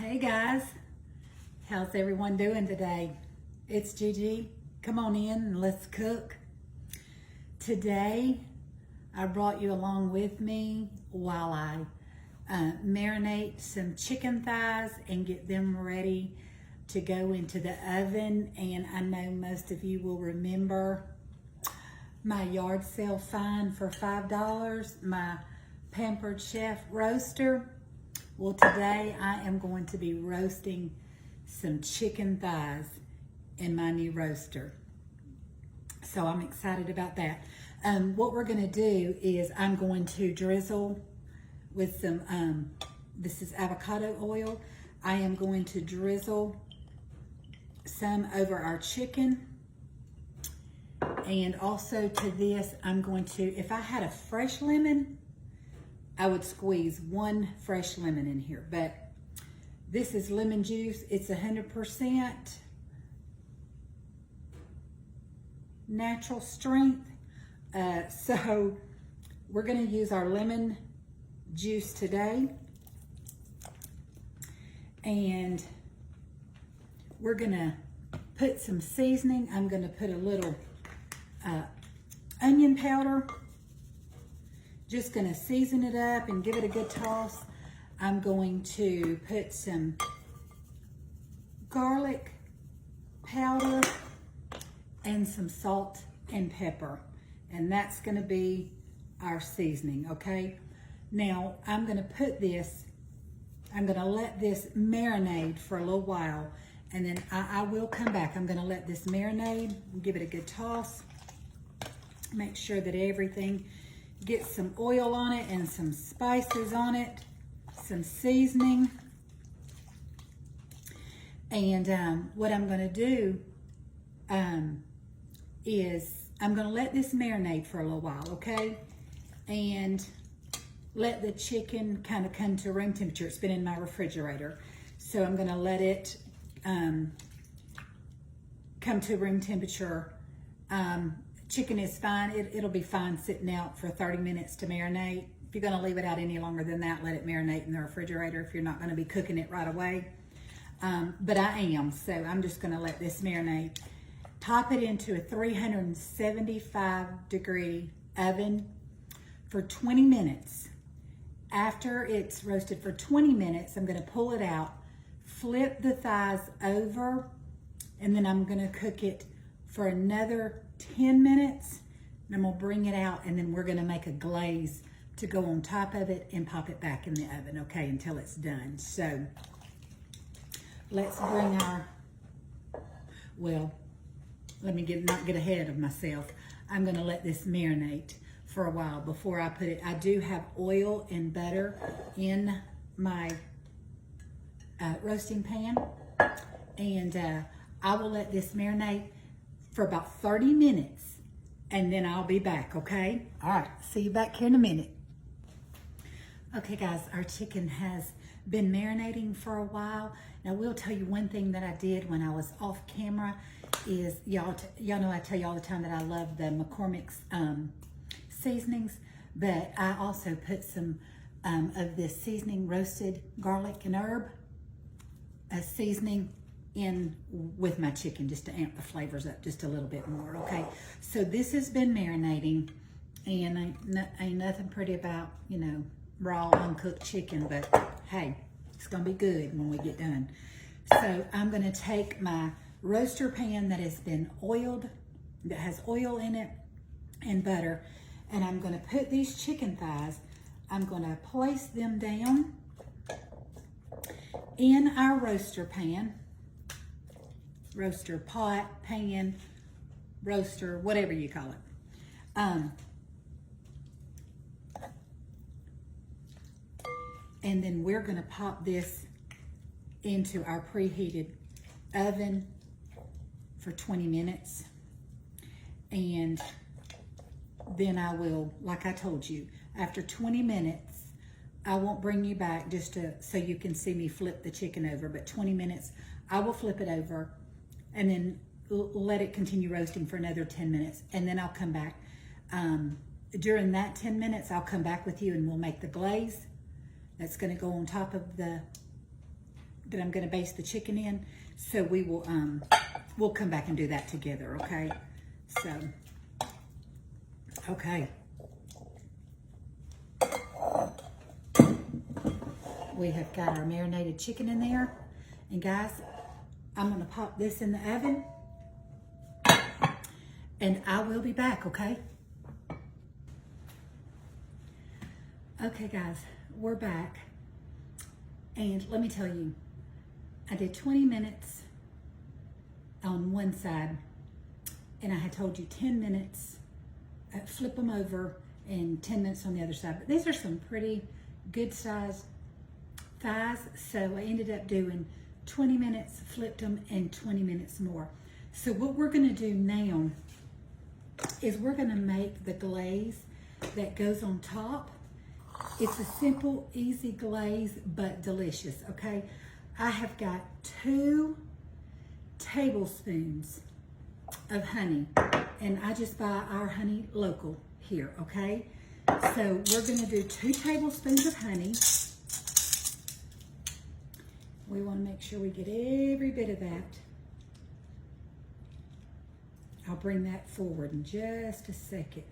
Hey guys, how's everyone doing today? It's Gigi. Come on in and let's cook. Today, I brought you along with me while I marinate some chicken thighs and get them ready to go into the oven. And I know most of you will remember my yard sale find for $5, my Pampered Chef roaster. Well, today I am going to be roasting some chicken thighs in my new roaster. So I'm excited about that. What we're gonna do is I'm going to drizzle with some, this is avocado oil. I am going to drizzle some over our chicken. And also to this, I'm going to, if I had a fresh lemon, I would squeeze one fresh lemon in here, but this is lemon juice. It's 100% natural strength. So we're gonna use our lemon juice today. And we're gonna put some seasoning. I'm gonna put a little onion powder. Just gonna season it up and give it a good toss. I'm going to put some garlic powder and some salt and pepper. And that's gonna be our seasoning, okay? Now, I'm gonna put this, I'm gonna let this marinate for a little while, and then I will come back. I'm gonna let this marinate, give it a good toss, make sure that everything get some oil on it and some spices on it, some seasoning. And what I'm gonna do is I'm gonna let this marinate for a little while, okay? And let the chicken kind of come to room temperature. It's been in my refrigerator. So I'm gonna let it come to room temperature. Chicken is fine. It'll be fine sitting out for 30 minutes to marinate. If you're gonna leave it out any longer than that, let it marinate in the refrigerator if you're not gonna be cooking it right away. But I am, so I'm just gonna let this marinate. Top it into a 375 degree oven for 20 minutes. After it's roasted for 20 minutes, I'm gonna pull it out, flip the thighs over, and then I'm gonna cook it for another 10 minutes, and I'm gonna bring it out, and then we're gonna make a glaze to go on top of it and pop it back in the oven, okay, until it's done. So let's bring our, well, let me not get ahead of myself. I'm gonna let this marinate for a while before I put it. I do have oil and butter in my roasting pan, and I will let this marinate for about 30 minutes, and then I'll be back, okay? All right, see you back here in a minute. Okay guys, our chicken has been marinating for a while. Now we'll tell you one thing that I did when I was off camera is, y'all know I tell you all the time that I love the McCormick's seasonings, but I also put some of this seasoning, roasted garlic and herb seasoning in with my chicken, just to amp the flavors up just a little bit more, okay? So this has been marinating, and ain't nothing pretty about, you know, raw uncooked chicken, but hey, it's gonna be good when we get done. So I'm gonna take my roaster pan that has been oiled, that has oil in it and butter, and I'm gonna put these chicken thighs, I'm gonna place them down in our roaster pan, roaster pot, pan, roaster, whatever you call it. And then we're gonna pop this into our preheated oven for 20 minutes. And then I will, like I told you, after 20 minutes, I won't bring you back just so you can see me flip the chicken over, but 20 minutes, I will flip it over and then let it continue roasting for another 10 minutes. And then I'll come back. During that 10 minutes, I'll come back with you and we'll make the glaze that's gonna go on top of the that I'm going to baste the chicken in. So we will, we'll come back and do that together, okay? So, okay. We have got our marinated chicken in there. And guys, I'm going to pop this in the oven. And I will be back, okay? Okay, guys, we're back. And let me tell you, I did 20 minutes on one side, and I had told you 10 minutes, flip them over, and 10 minutes on the other side. But these are some pretty good sized thighs, so I ended up doing 20 minutes, flipped them, and 20 minutes more. So what we're gonna do now is we're gonna make the glaze that goes on top. It's a simple, easy glaze, but delicious, okay? I have got 2 tablespoons of honey, and I just buy our honey local here, okay? So we're gonna do 2 tablespoons of honey. We wanna make sure we get every bit of that. I'll bring that forward in just a second.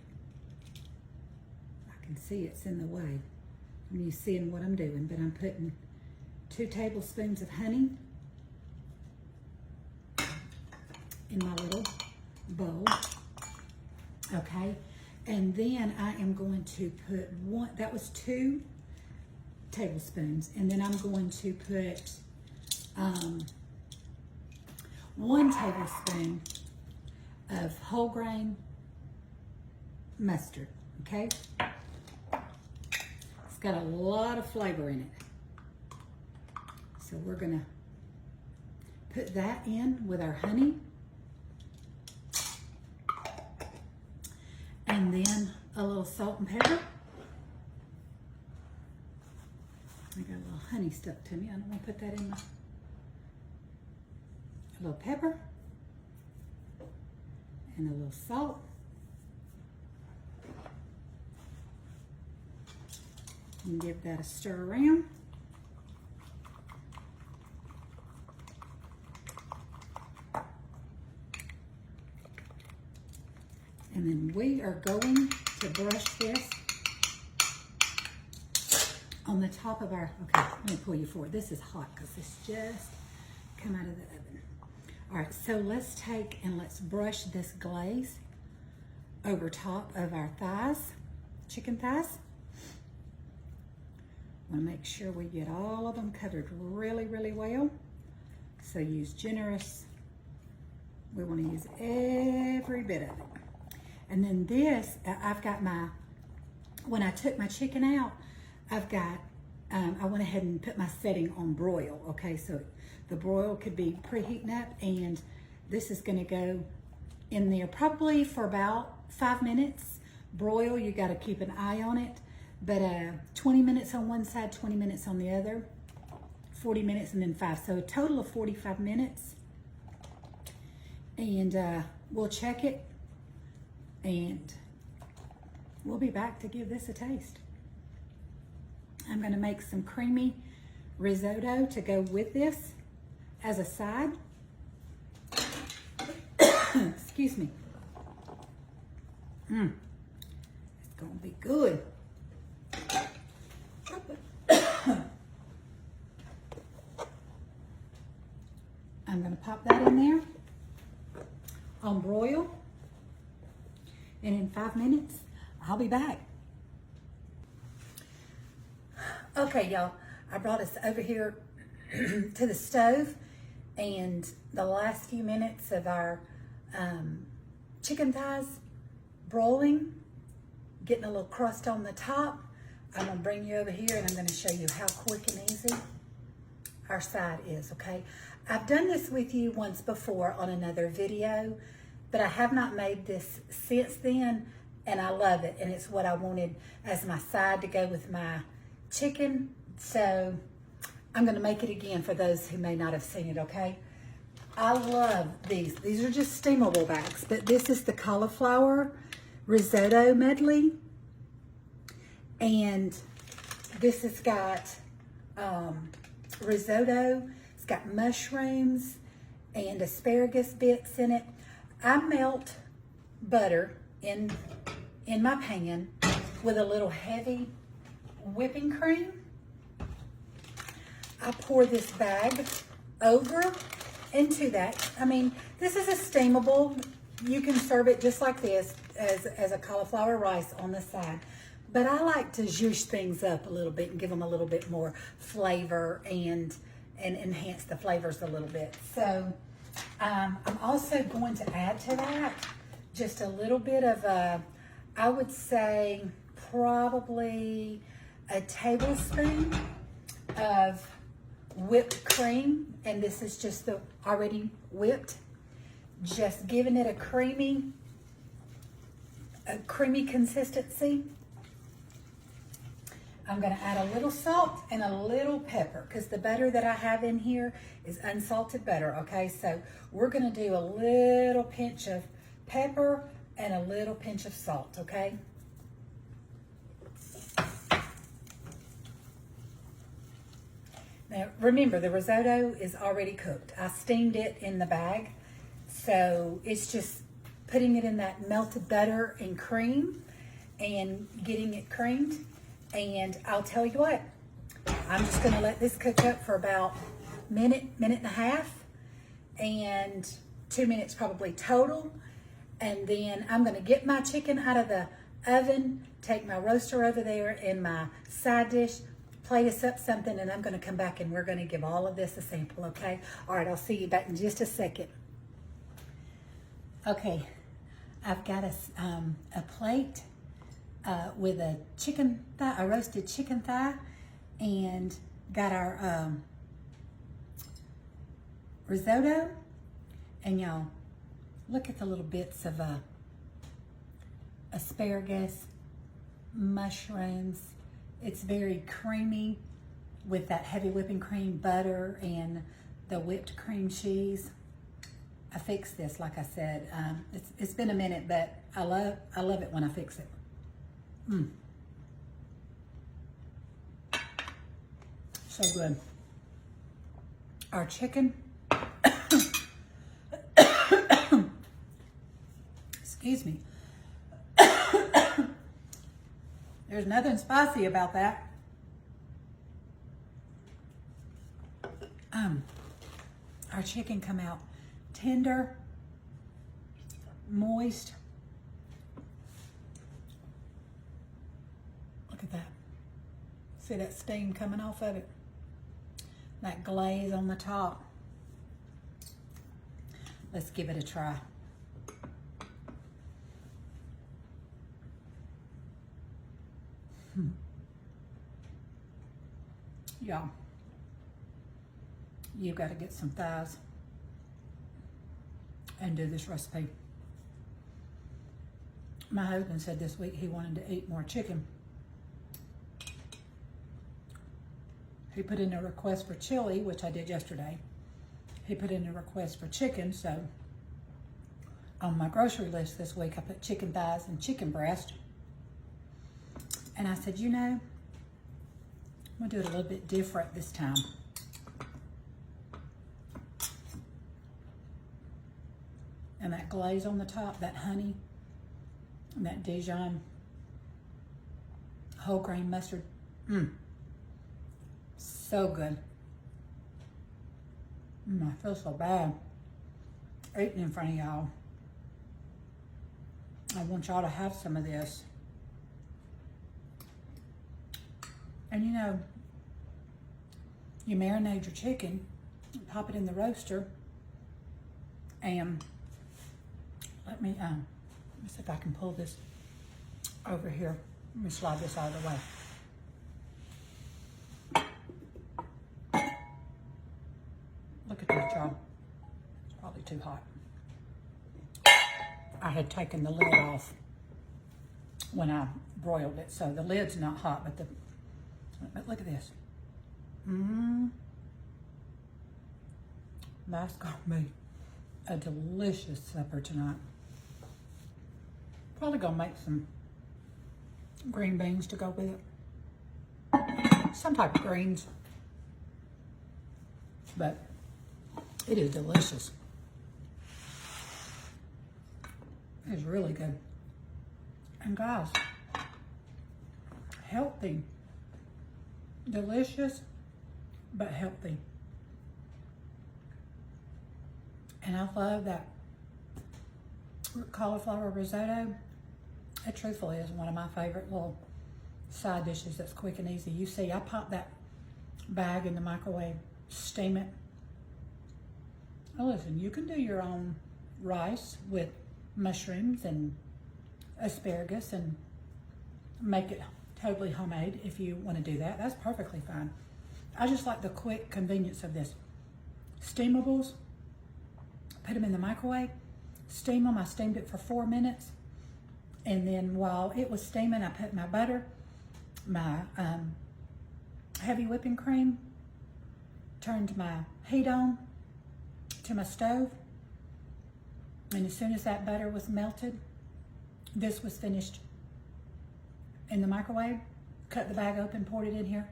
I can see it's in the way. You seeing what I'm doing, but I'm putting 2 tablespoons of honey in my little bowl, okay? And then I am going to put that was 2 tablespoons, and then I'm going to put 1 tablespoon of whole grain mustard, okay? It's got a lot of flavor in it. So we're gonna put that in with our honey. And then a little salt and pepper. I got a little honey stuck to me. I don't want to put that in my, a little pepper and a little salt. And give that a stir around. And then we are going to brush this on the top of our, okay, let me pull you forward. This is hot because this just come out of the oven. All right, so let's take and let's brush this glaze over top of our thighs, chicken thighs. Want to make sure we get all of them covered really, really well. So use generous. We want to use every bit of it. And then this, I've got my, when I took my chicken out, I've got, I went ahead and put my setting on broil, okay? So the broil could be preheating up, and this is gonna go in there probably for about 5 minutes. Broil, you gotta keep an eye on it, but 20 minutes on one side, 20 minutes on the other, 40 minutes, and then 5. So a total of 45 minutes. And we'll check it, and we'll be back to give this a taste. I'm gonna make some creamy risotto to go with this as a side. Excuse me. It's gonna be good. I'm gonna pop that in there on broil, and in 5 minutes, I'll be back. Okay, y'all, I brought us over here to the stove, and the last few minutes of our chicken thighs broiling, getting a little crust on the top. I'm gonna bring you over here, and I'm gonna show you how quick and easy our side is, okay? I've done this with you once before on another video, but I have not made this since then, and I love it, and it's what I wanted as my side to go with my chicken. So I'm gonna make it again for those who may not have seen it, okay? I love these. These are just steamable bags, but this is the cauliflower risotto medley. And this has got risotto. It's got mushrooms and asparagus bits in it. I melt butter in my pan with a little heavy whipping cream. I pour this bag over into that. I mean, this is a steamable. You can serve it just like this as a cauliflower rice on the side. But I like to zhuzh things up a little bit and give them a little bit more flavor and enhance the flavors a little bit. So I'm also going to add to that just a little bit of I would say probably a tablespoon of whipped cream, and this is just the already whipped, just giving it a creamy consistency. I'm going to add a little salt and a little pepper because the butter that I have in here is unsalted butter, okay? So we're going to do a little pinch of pepper and a little pinch of salt, okay? Now, remember, the risotto is already cooked. I steamed it in the bag, so it's just putting it in that melted butter and cream and getting it creamed. And I'll tell you what, I'm just going to let this cook up for about minute and a half, and 2 minutes probably total. And then I'm going to get my chicken out of the oven, take my roaster over there and my side dish, plate us up something, and I'm going to come back and we're going to give all of this a sample, okay? All right, I'll see you back in just a second. Okay, I've got a plate with a chicken thigh, a roasted chicken thigh, and got our risotto. And y'all, look at the little bits of asparagus, mushrooms. It's very creamy with that heavy whipping cream, butter, and the whipped cream cheese. I fixed this, like I said. It's been a minute, but I love it when I fix it. So good. Our chicken, excuse me. There's nothing spicy about that. Our chicken come out tender, moist. Look at that. See that steam coming off of it? That glaze on the top. Let's give it a try. Y'all, you've got to get some thighs and do this recipe. My husband said this week he wanted to eat more chicken. He put in a request for chili, which I did yesterday. He put in a request for chicken, so on my grocery list this week I put chicken thighs and chicken breast. And I said, you know, I'm gonna do it a little bit different this time. And that glaze on the top, that honey, and that Dijon whole grain mustard. So good. I feel so bad eating in front of y'all. I want y'all to have some of this. And you know, you marinate your chicken, pop it in the roaster, and let me see if I can pull this over here. Let me slide this out of the way. Look at that, y'all. It's probably too hot. I had taken the lid off when I broiled it, so the lid's not hot, but look at this. That's gonna be a delicious supper tonight. Probably gonna make some green beans to go with it. Some type of greens. but it is delicious. It's really good. And guys, healthy, delicious, but healthy. And I love that cauliflower risotto. It truthfully is one of my favorite little side dishes that's quick and easy. You see, I pop that bag in the microwave, steam it. Now listen, you can do your own rice with mushrooms and asparagus and make it totally homemade if you want to do that. That's perfectly fine. I just like the quick convenience of this. Steamables, put them in the microwave, steam them. I steamed it for 4 minutes. And then while it was steaming, I put my butter, my heavy whipping cream, turned my heat on to my stove. And as soon as that butter was melted, this was finished in the microwave. Cut the bag open, poured it in here,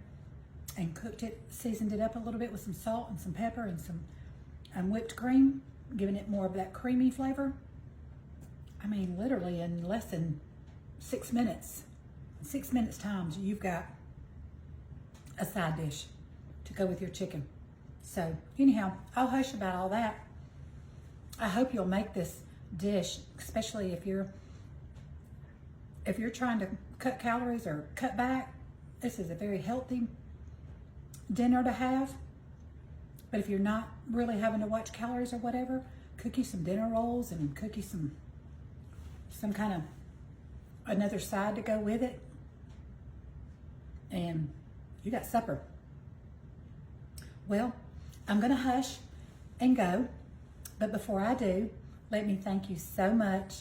and cooked it, seasoned it up a little bit with some salt and some pepper and some whipped cream, giving it more of that creamy flavor. I mean, literally in less than 6 minutes, 6 minutes times, you've got a side dish to go with your chicken. So anyhow, I'll hush about all that. I hope you'll make this dish, especially if you're trying to cut calories or cut back. This is a very healthy dinner to have. But if you're not really having to watch calories or whatever, cook you some dinner rolls and cook you some kind of another side to go with it. And you got supper. Well, I'm gonna hush and go. But before I do, let me thank you so much.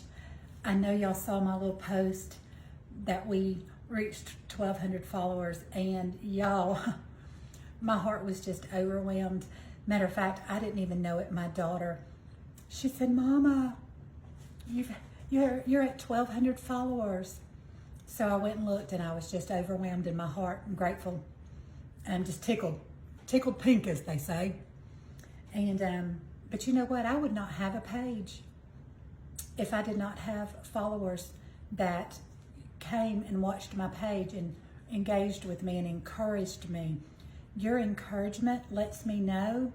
I know y'all saw my little post that we reached 1,200 followers, and y'all, my heart was just overwhelmed. Matter of fact, I didn't even know it. My daughter, she said, "Mama, you're at 1,200 followers." So I went and looked, and I was just overwhelmed in my heart and grateful and just tickled pink, as they say. And but you know what? I would not have a page if I did not have followers that came and watched my page and engaged with me and encouraged me. Your encouragement lets me know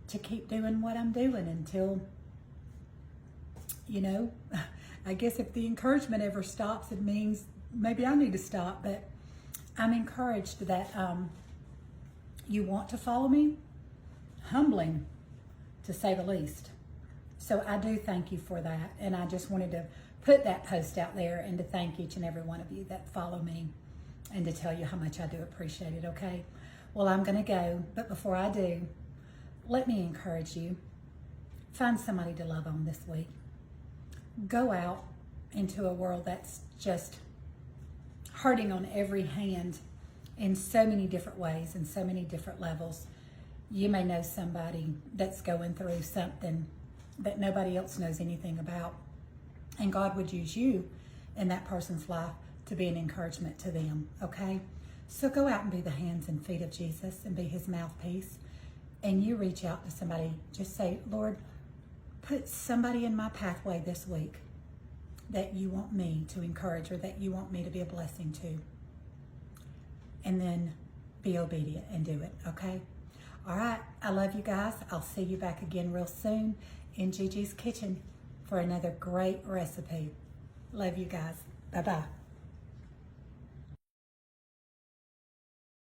to keep doing what I'm doing until, you know, I guess if the encouragement ever stops, it means maybe I need to stop. But I'm encouraged that you want to follow me. Humbling, to say the least. So I do thank you for that. And I just wanted to put that post out there and to thank each and every one of you that follow me and to tell you how much I do appreciate it, okay? Well, I'm gonna go, but before I do, let me encourage you. Find somebody to love on this week. Go out into a world that's just hurting on every hand in so many different ways and so many different levels. You may know somebody that's going through something that nobody else knows anything about. And God would use you in that person's life to be an encouragement to them, okay? So go out and be the hands and feet of Jesus and be his mouthpiece. And you reach out to somebody, just say, "Lord, put somebody in my pathway this week that you want me to encourage or that you want me to be a blessing to." And then be obedient and do it, okay? All right, I love you guys. I'll see you back again real soon in Gigi's Kitchen for another great recipe. Love you guys. Bye-bye.